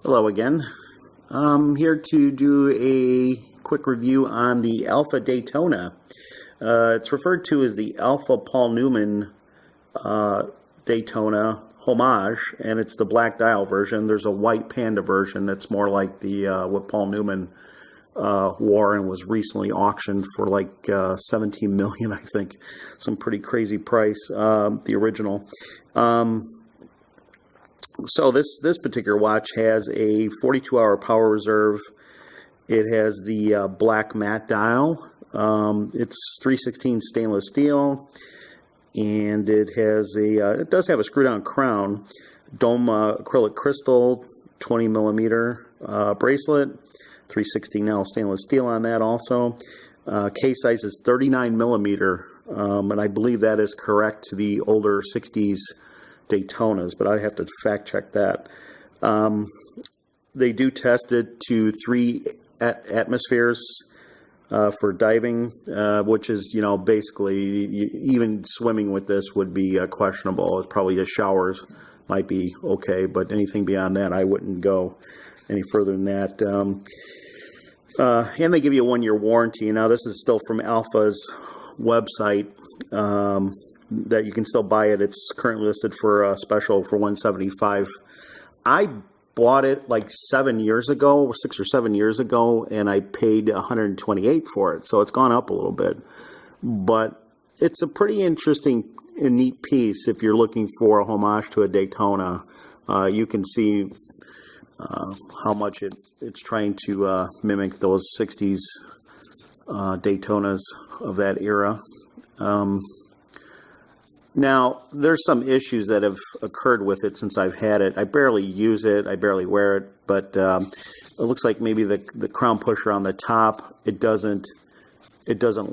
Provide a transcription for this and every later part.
Hello again. I'm here to do a quick review on the Alpha Daytona. It's referred to as the Alpha Paul Neuman Daytona Homage, and it's the black dial version. There's a white Panda version that's more like the what Paul Neuman wore and was recently auctioned for like $17 million, I think. Some pretty crazy price, the original. So this particular watch has a 42-hour power reserve. It has the black matte dial. It's 316 stainless steel, and it has it does have a screw-down crown, dome acrylic crystal, 20 millimeter bracelet, 316L stainless steel on that also. Case size is 39 millimeter, and I believe that is correct to the older 60s Daytonas, but I have to fact check that. They do test it to 3 atmospheres for diving, which is, you know, basically even swimming with this would be questionable. It's probably just showers might be okay, but anything beyond that, I wouldn't go any further than that. And they give you a 1-year warranty. Now, this is still from Alpha's website. That you can still buy it. It's currently listed for a special for $175. I bought it like 7 years ago, or 6 or 7 years ago, and I paid $128 for it. So it's gone up a little bit, but it's a pretty interesting and neat piece. If you're looking for a homage to a Daytona, you can see how much it's trying to mimic those 60s Daytonas of that era. Now, there's some issues that have occurred with it since I've had it. I barely use it. I barely wear it, but it looks like maybe the crown pusher on the top, it doesn't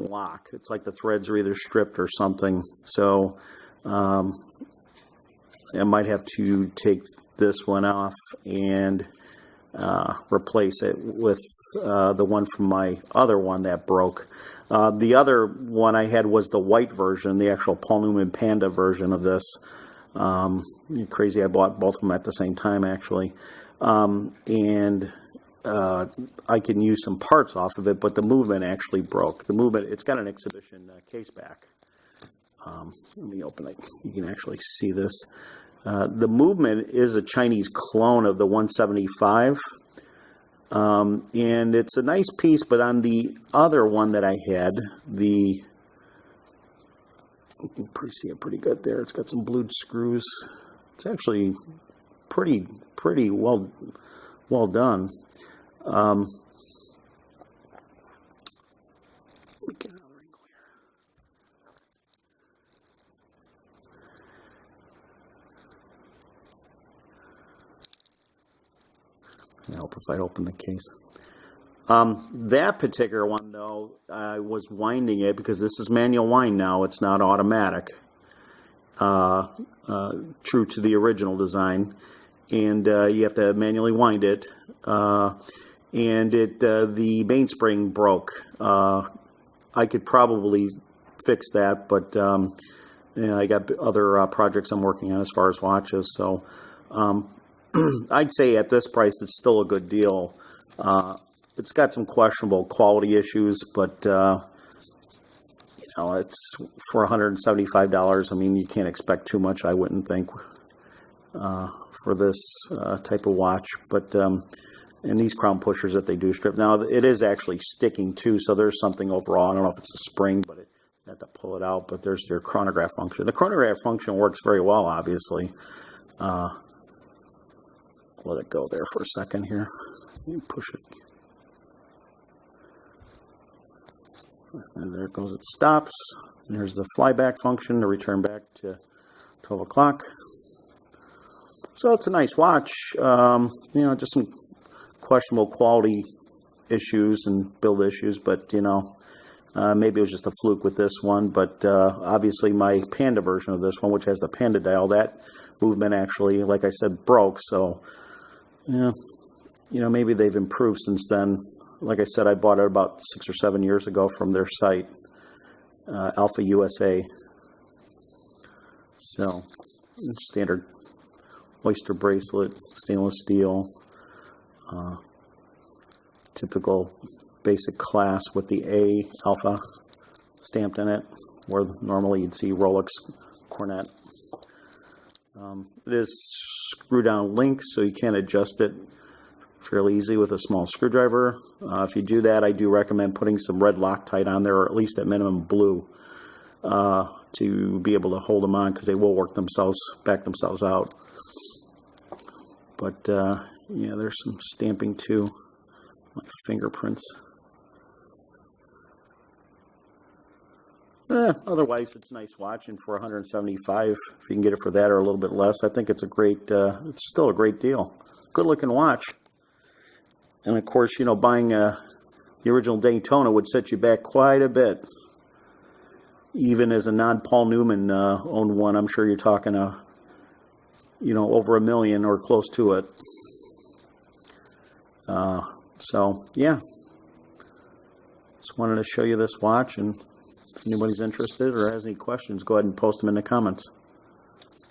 lock. It's like the threads are either stripped or something. So I might have to take this one off and replace it with the one from my other one that broke. The other one I had was the white version, the actual Paul Neuman Panda version of this. Crazy, I bought both of them at the same time, actually. And I can use some parts off of it, but the movement actually broke. The movement, it's got an exhibition case back. Let me open it. You can actually see this. The movement is a Chinese clone of the 175. And it's a nice piece, but on the other one that I had, you can see it pretty good there. It's got some blued screws. It's actually pretty well done. Help if I open the case. That particular one, though, I was winding it because this is manual wind now. It's not automatic. True to the original design, and you have to manually wind it. And the mainspring broke. I could probably fix that, but you know, I got other projects I'm working on as far as watches. So. I'd say at this price, it's still a good deal. It's got some questionable quality issues, but you know, it's for $175. I mean, you can't expect too much, I wouldn't think, for this type of watch. But and these crown pushers that they do strip, now it is actually sticking too, so there's something overall. I don't know if it's a spring, but you have to pull it out. But there's your chronograph function. The chronograph function works very well, obviously. Let it go there for a second here. Push it. And there it goes. It stops. And there's the flyback function to return back to 12 o'clock. So it's a nice watch. You know, just some questionable quality issues and build issues, but you know, maybe it was just a fluke with this one. But obviously, my Panda version of this one, which has the Panda dial, that movement actually, like I said, broke. So. Yeah, you know, maybe they've improved since then. Like I said, I bought it about 6 or 7 years ago from their site, Alpha USA. So, standard oyster bracelet, stainless steel, Typical basic class with the A alpha stamped in it, where normally you'd see Rolex cornet. It is screw-down link, so you can adjust it fairly easy with a small screwdriver. If you do that, I do recommend putting some red Loctite on there, or at least at minimum blue, to be able to hold them on, because they will work themselves, back themselves out. But yeah, there's some stamping too. My fingerprints. Otherwise, it's a nice watch, and for $175, if you can get it for that or a little bit less, I think it's a great. It's still a great deal. Good looking watch. And of course, you know, buying the original Daytona would set you back quite a bit. Even as a non-Paul Neuman owned one, I'm sure you're talking you know, over $1 million or close to it. So yeah, just wanted to show you this watch, and if anybody's interested or has any questions, go ahead and post them in the comments.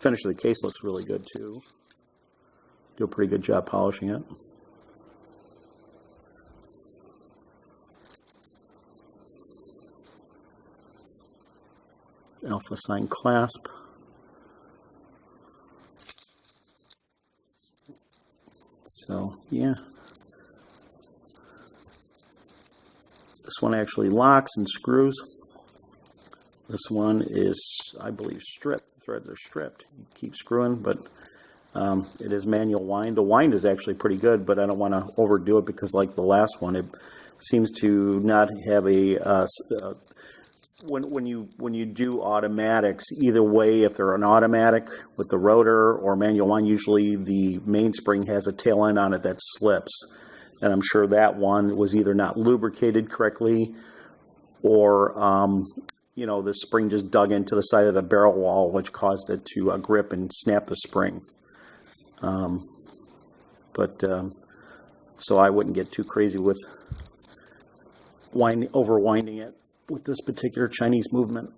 Finish of the case looks really good too. Do a pretty good job polishing it. Alpha sign clasp. So yeah, this one actually locks and screws. This one is, I believe, stripped. The threads are stripped. You keep screwing, but it is manual wind. The wind is actually pretty good, but I don't want to overdo it, because like the last one, it seems to not have a when you do automatics, either way, if they're an automatic with the rotor or manual wind, usually the mainspring has a tail end on it that slips. And I'm sure that one was either not lubricated correctly, or you know, the spring just dug into the side of the barrel wall, which caused it to grip and snap the spring. So I wouldn't get too crazy with over-winding it with this particular Chinese movement.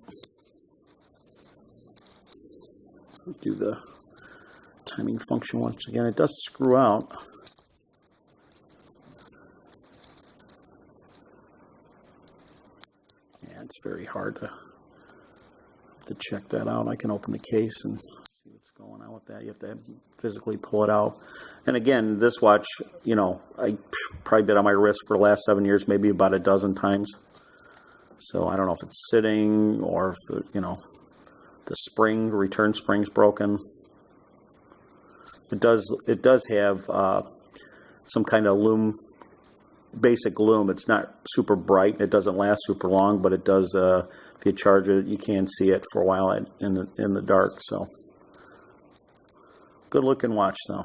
Do the timing function once again. It does screw out. Yeah, it's very hard to check that out. I can open the case and see what's going on with that. You have to physically pull it out. And again, this watch, you know, I probably been on my wrist for the last 7 years, maybe about a dozen times. So I don't know if it's sitting, or if, you know, the spring, return spring's broken. It does have some kind of lume, basic lume. It's not super bright. It doesn't last super long, but it does. If you charge it, you can see it for a while in the dark. So good looking watch though.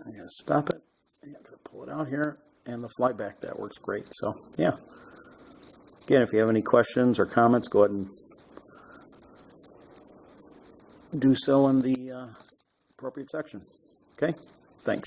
I gotta stop it. I'm gonna pull it out here, and the flyback, that works great. So yeah. Again, if you have any questions or comments, go ahead and do so in the appropriate section. Okay? Thanks.